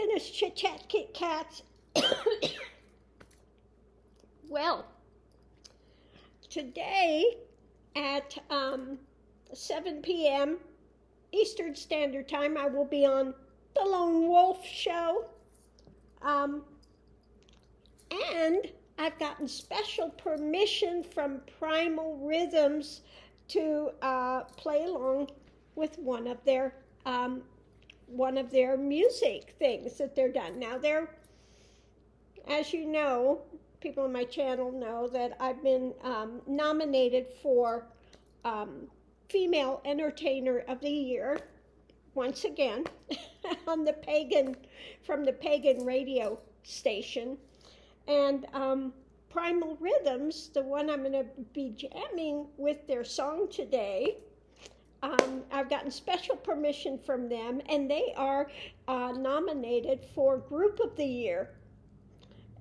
goodness, Chit Chat Kit Kats. Well, today at 7 p.m. Eastern Standard Time, I will be on The Lone Wolf Show. And I've gotten special permission from Primal Rhythms to play along with one of their music things that they're done. Now they're, as you know, people on my channel know that I've been nominated for Female Entertainer of the Year once again on from the Pagan radio station. And Primal Rhythms, the one I'm going to be jamming with their song today, I've gotten special permission from them, and they are nominated for Group of the Year.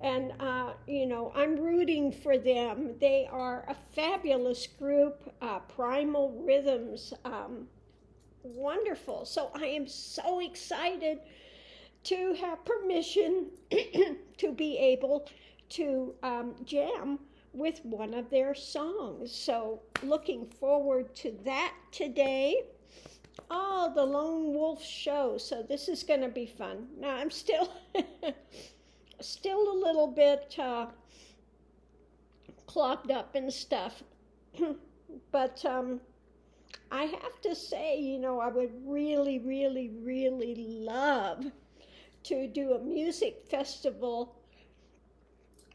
And, I'm rooting for them. They are a fabulous group, Primal Rhythms, wonderful. So I am so excited to have permission to be able to jam with one of their songs. So looking forward to that today. Oh, the Lone Wolf Show. So this is going to be fun. Now I'm still a little bit clogged up and stuff. But I have to say, I would really, really, really love to do a music festival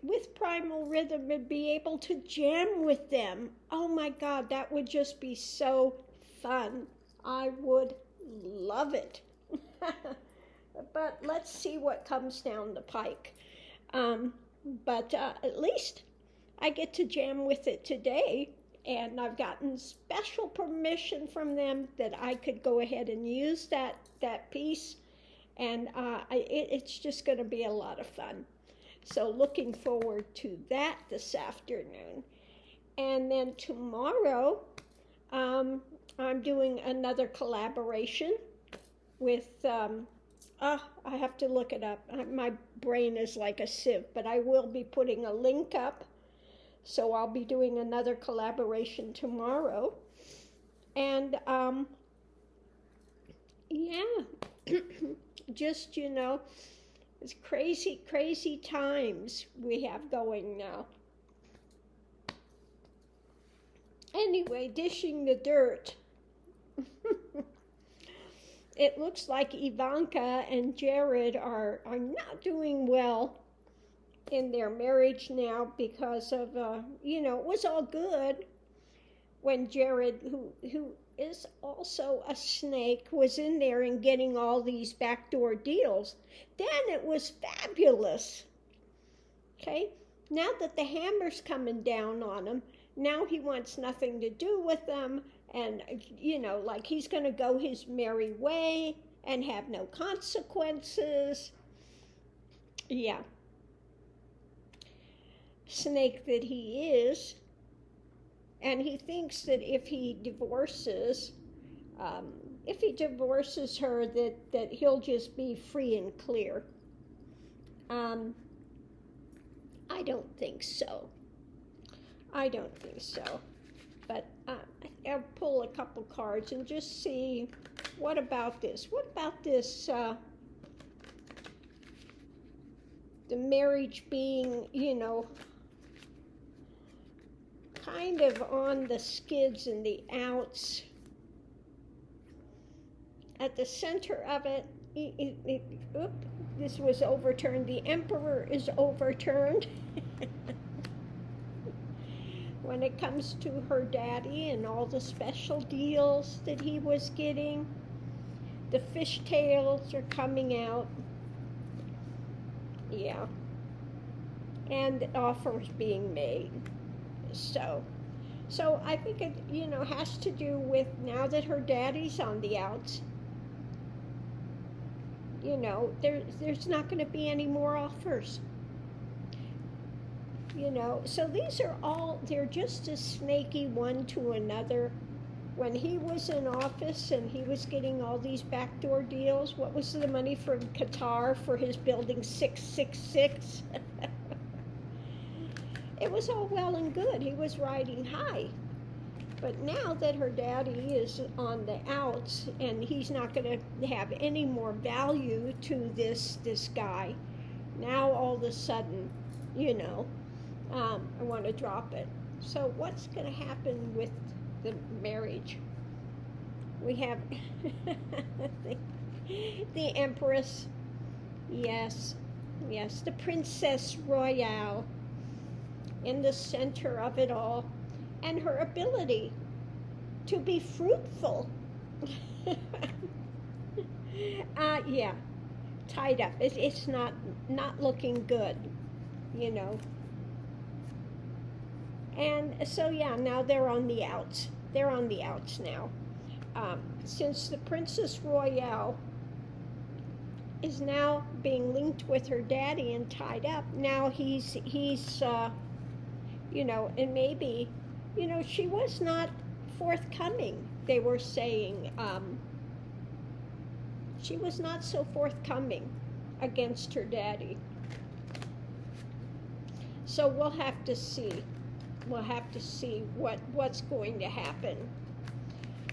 with Primal Rhythm and be able to jam with them. Oh my God, that would just be so fun. I would love it. But let's see what comes down the pike. But at least I get to jam with it today, and I've gotten special permission from them that I could go ahead and use that piece, and it's just going to be a lot of fun. So looking forward to that this afternoon. And then tomorrow, I'm doing another collaboration with, I have to look it up. My brain is like a sieve, but I will be putting a link up. So I'll be doing another collaboration tomorrow. And, just, it's crazy, crazy times we have going now. Anyway, dishing the dirt. It looks like Ivanka and Jared are not doing well in their marriage now because of, it was all good when Jared, who is also a snake, was in there and getting all these backdoor deals. Then it was fabulous. Okay? Now that the hammer's coming down on him, now he wants nothing to do with them, and, like he's going to go his merry way and have no consequences. Yeah. Snake that he is. And he thinks that if he divorces her, that he'll just be free and clear. I don't think so. But I'll pull a couple cards and just see, what about this? What about this, the marriage being, kind of on the skids and the outs. At the center of it, this was overturned. The emperor is overturned. When it comes to her daddy and all the special deals that he was getting, the fishtails are coming out. Yeah. And offers being made. So I think it, has to do with now that her daddy's on the outs, there's not going to be any more offers. So these are all, they're just as snaky one to another when he was in office and he was getting all these backdoor deals, what was the money from Qatar for his building 666? It was all well and good. He was riding high. But now that her daddy is on the outs and he's not going to have any more value to this guy, now all of a sudden, I want to drop it. So what's going to happen with the marriage? We have the Empress, yes, the Princess Royale in the center of it all, and her ability to be fruitful. Yeah, tied up. It's not looking good, And so yeah, now they're on the outs. They're on the outs now. Since the Princess Royale is now being linked with her daddy and tied up, now he's and maybe, she was not forthcoming. They were saying she was not so forthcoming against her daddy. So we'll have to see. We'll have to see what's going to happen.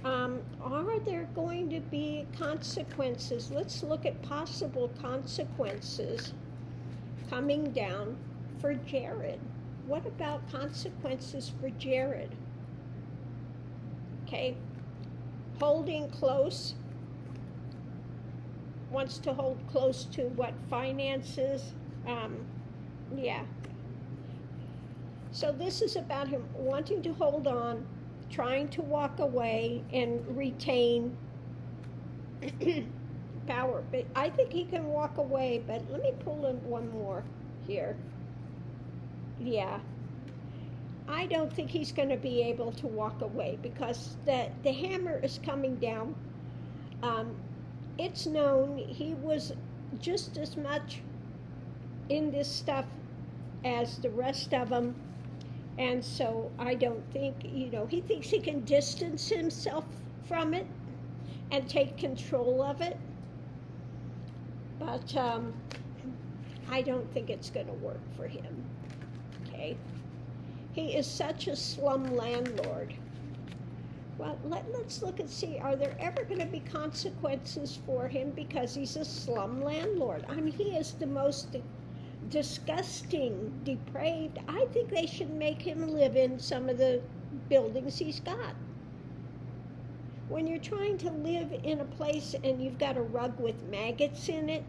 Are there going to be consequences? Let's look at possible consequences coming down for Jared. What about consequences for Jared? Okay, holding close, wants to hold close to what? Finances? Yeah. So this is about him wanting to hold on, trying to walk away and retain power. But I think he can walk away, but let me pull in one more here. Yeah. I don't think he's going to be able to walk away because the hammer is coming down. It's known he was just as much in this stuff as the rest of them. And so I don't think, he thinks he can distance himself from it and take control of it. But I don't think it's going to work for him. Okay? He is such a slum landlord. Well, let's look and see, are there ever going to be consequences for him because he's a slum landlord? I mean, he is the most disgusting, depraved. I think they should make him live in some of the buildings he's got. When you're trying to live in a place and you've got a rug with maggots in it,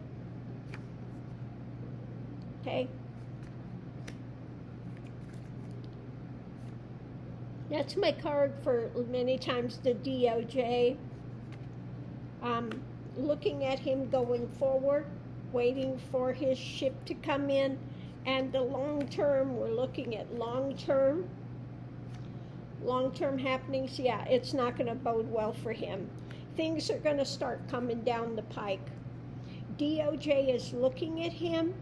okay? That's my card for many times the DOJ. Looking at him going forward, waiting for his ship to come in, and the long term, we're looking at long term happenings. Yeah, it's not going to bode well for him. Things are going to start coming down the pike. DOJ is looking at him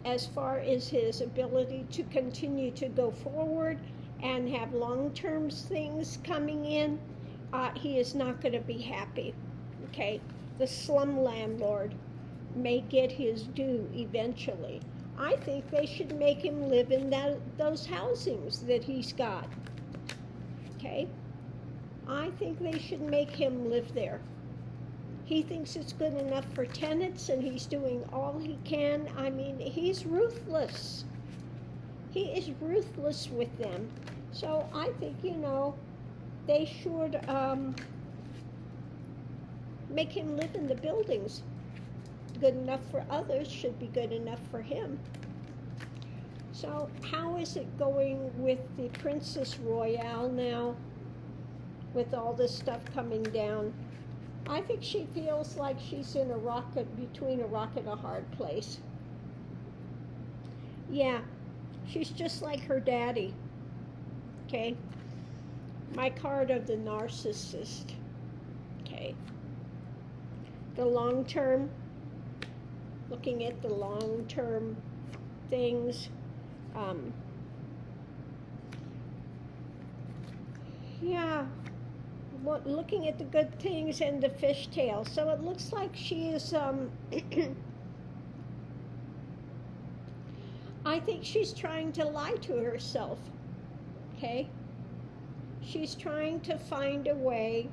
as far as his ability to continue to go forward and have long-term things coming in. He is not going to be happy. Okay, the slum landlord may get his due eventually. I think they should make him live in those housings that he's got. Okay, I think they should make him live there. He thinks it's good enough for tenants, and he's doing all he can. I mean, he's ruthless. He is ruthless with them. So I think, they should make him live in the buildings. Good enough for others should be good enough for him. So how is it going with the Princess Royale now, with all this stuff coming down? I think she feels like she's in between a rock and a hard place. Yeah, she's just like her daddy. Okay, my card of the narcissist. Okay, the long term, looking at the long term things. Yeah, looking at the good things and the fishtail. So it looks like she is, I think she's trying to lie to herself, okay? She's trying to find a way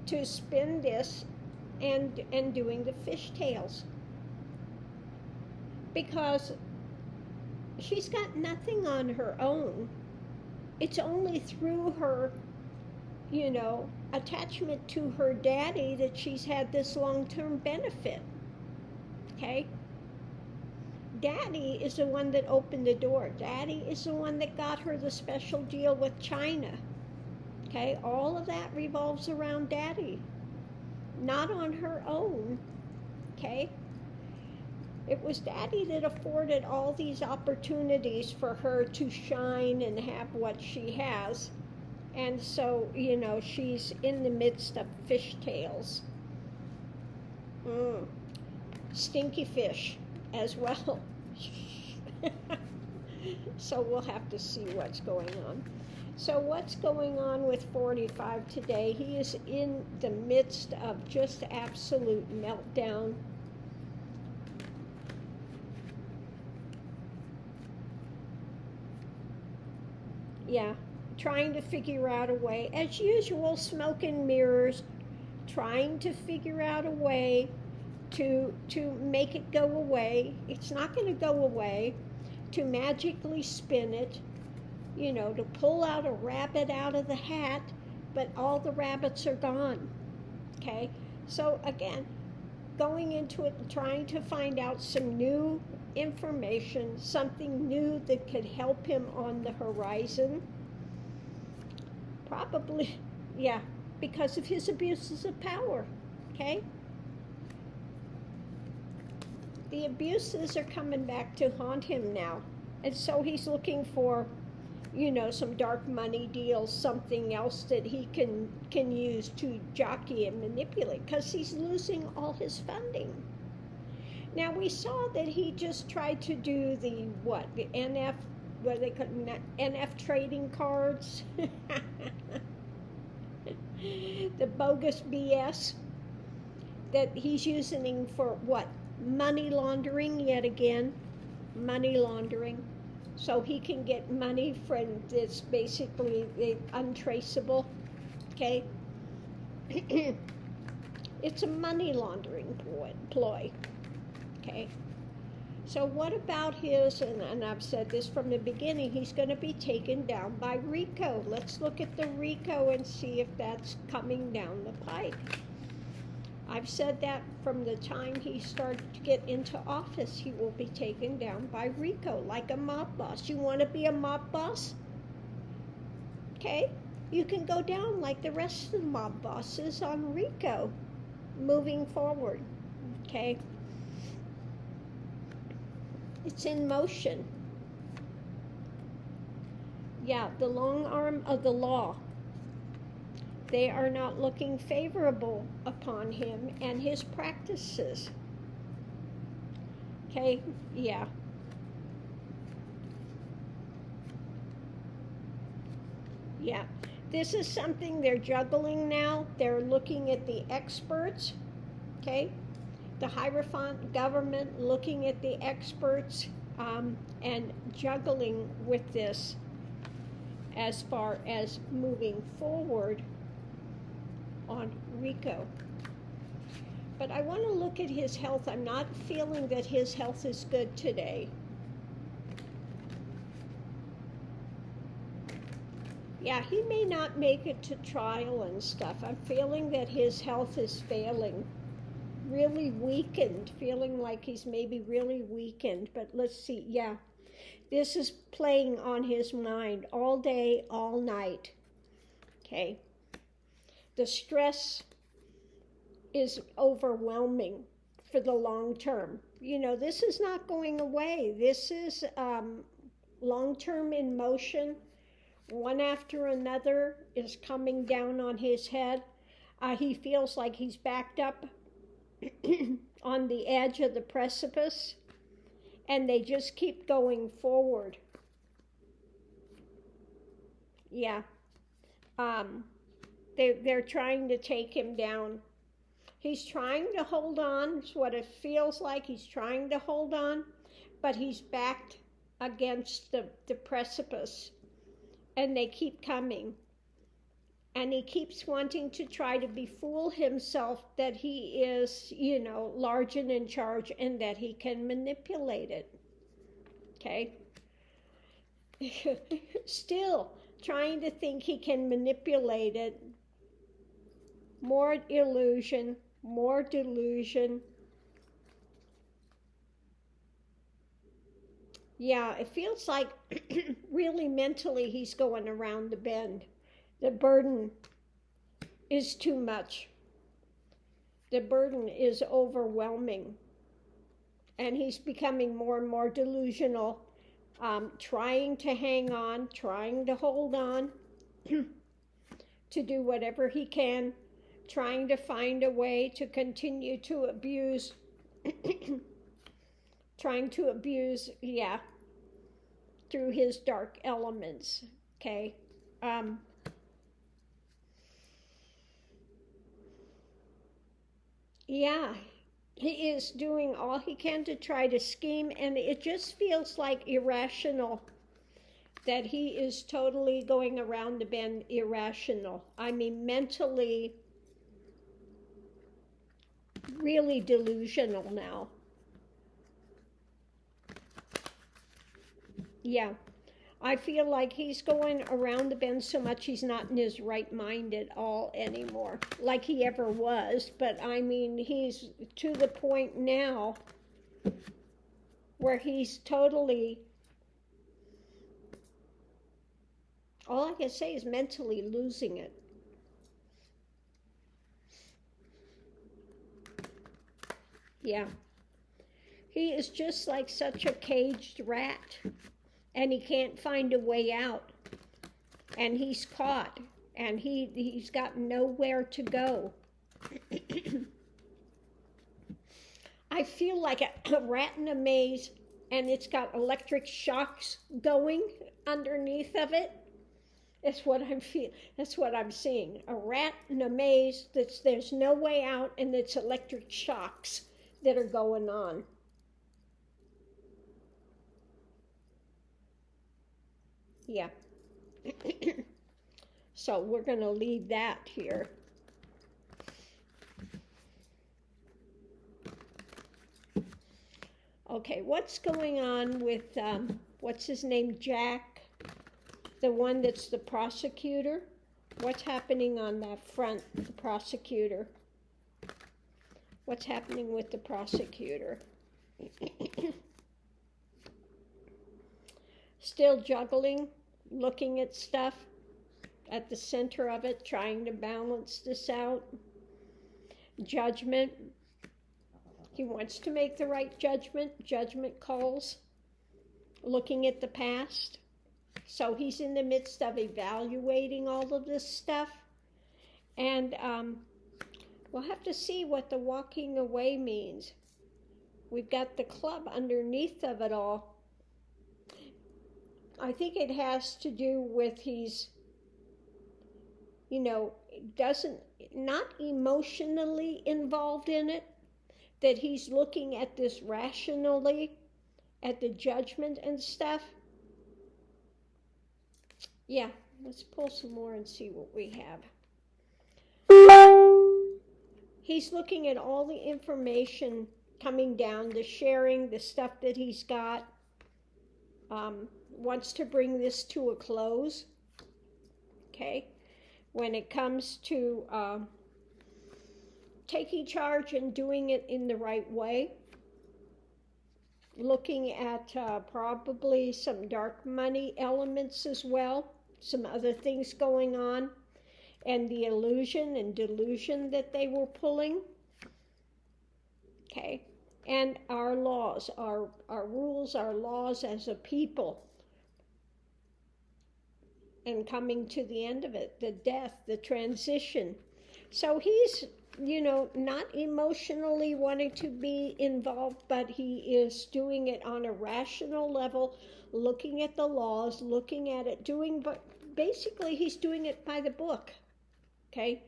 to spin this and doing the fishtails. Because she's got nothing on her own. It's only through her, attachment to her daddy that she's had this long-term benefit. Okay? Daddy is the one that opened the door. Daddy is the one that got her the special deal with China. Okay? All of that revolves around Daddy. Not on her own. Okay? It was Daddy that afforded all these opportunities for her to shine and have what she has. And so, she's in the midst of fishtails. Stinky fish as well. So we'll have to see what's going on. So what's going on with 45 today? He is in the midst of just absolute meltdown. Yeah, trying to figure out a way, as usual, smoke and mirrors, trying to figure out a way to make it go away. It's not going to go away. To magically spin it, to pull out a rabbit out of the hat, but all the rabbits are gone. Okay? So again, going into it and trying to find out some new information, something new that could help him on the horizon. Probably, yeah, because of his abuses of power. Okay? The abuses are coming back to haunt him now. And so he's looking for, some dark money deals, something else that he can use to jockey and manipulate, because he's losing all his funding. Now, we saw that he just tried to do the NF, what they call NF trading cards, the bogus BS that he's using for what? Money laundering yet again. Money laundering. So he can get money from this basically untraceable. Okay? It's a money laundering ploy. Okay? So what about his, and I've said this from the beginning, he's going to be taken down by RICO. Let's look at the RICO and see if that's coming down the pike. I've said that from the time he started to get into office, he will be taken down by RICO, like a mob boss. You want to be a mob boss? Okay? You can go down like the rest of the mob bosses on RICO moving forward. Okay? It's in motion. Yeah, the long arm of the law. They are not looking favorable upon him and his practices. Okay, yeah. Yeah, this is something they're juggling now. They're looking at the experts, okay? The Hierophant government looking at the experts and juggling with this as far as moving forward on RICO. But I want to look at his health. I'm not feeling that his health is good today. Yeah, he may not make it to trial and stuff. I'm feeling that his health is failing. Really weakened, feeling like he's maybe really weakened. But let's see, yeah. This is playing on his mind all day, all night. Okay. The stress is overwhelming for the long term. This is not going away. This is long-term in motion. One after another is coming down on his head. He feels like he's backed up on the edge of the precipice, and they just keep going forward. Yeah. Um, they're trying to take him down. He's trying to hold on. It's what it feels like. He's trying to hold on, but he's backed against the precipice, and they keep coming. And he keeps wanting to try to befool himself that he is, large and in charge and that he can manipulate it. Okay? Still trying to think he can manipulate it. More illusion, more delusion. Yeah, it feels like really mentally he's going around the bend. The burden is too much. The burden is overwhelming. And he's becoming more and more delusional, trying to hang on, trying to hold on, to do whatever he can, trying to find a way to continue to abuse, trying to abuse, through his dark elements, okay? He is doing all he can to try to scheme, and it just feels like irrational, that he is totally going around the bend irrational. I mean, mentally, really delusional now. Yeah. I feel like he's going around the bend so much he's not in his right mind at all anymore, like he ever was. But I mean, he's to the point now where he's totally, all I can say is mentally losing it. Yeah. He is just like such a caged rat. And he can't find a way out, and he's caught, and he's got nowhere to go. I feel like a rat in a maze, and it's got electric shocks going underneath of it. That's what I'm feeling. That's what I'm seeing. A rat in a maze there's no way out, and it's electric shocks that are going on. Yeah. So we're going to leave that here. Okay, what's going on with, what's his name, Jack? The one that's the prosecutor? What's happening on that front, the prosecutor? What's happening with the prosecutor? Still juggling, looking at stuff at the center of it, trying to balance this out. Judgment. He wants to make the right judgment. Judgment calls. Looking at the past. So he's in the midst of evaluating all of this stuff. And we'll have to see what the walking away means. We've got the club underneath of it all. I think it has to do with he's, not emotionally involved in it, that he's looking at this rationally, at the judgment and stuff. Yeah, let's pull some more and see what we have. He's looking at all the information coming down, the sharing, the stuff that he's got. Wants to bring this to a close. Okay? When it comes to taking charge and doing it in the right way. Looking at probably some dark money elements as well. Some other things going on. And the illusion and delusion that they were pulling. Okay? And our laws, our rules, our laws as a people. And coming to the end of it, the death, the transition. So he's, not emotionally wanting to be involved, but he is doing it on a rational level, looking at the laws, looking at it, doing basically he's doing it by the book, okay?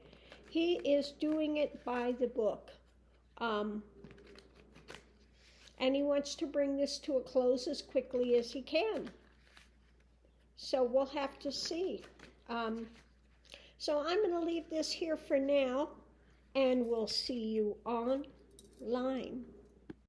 He is doing it by the book. And he wants to bring this to a close as quickly as he can. So we'll have to see. So I'm going to leave this here for now, and we'll see you online.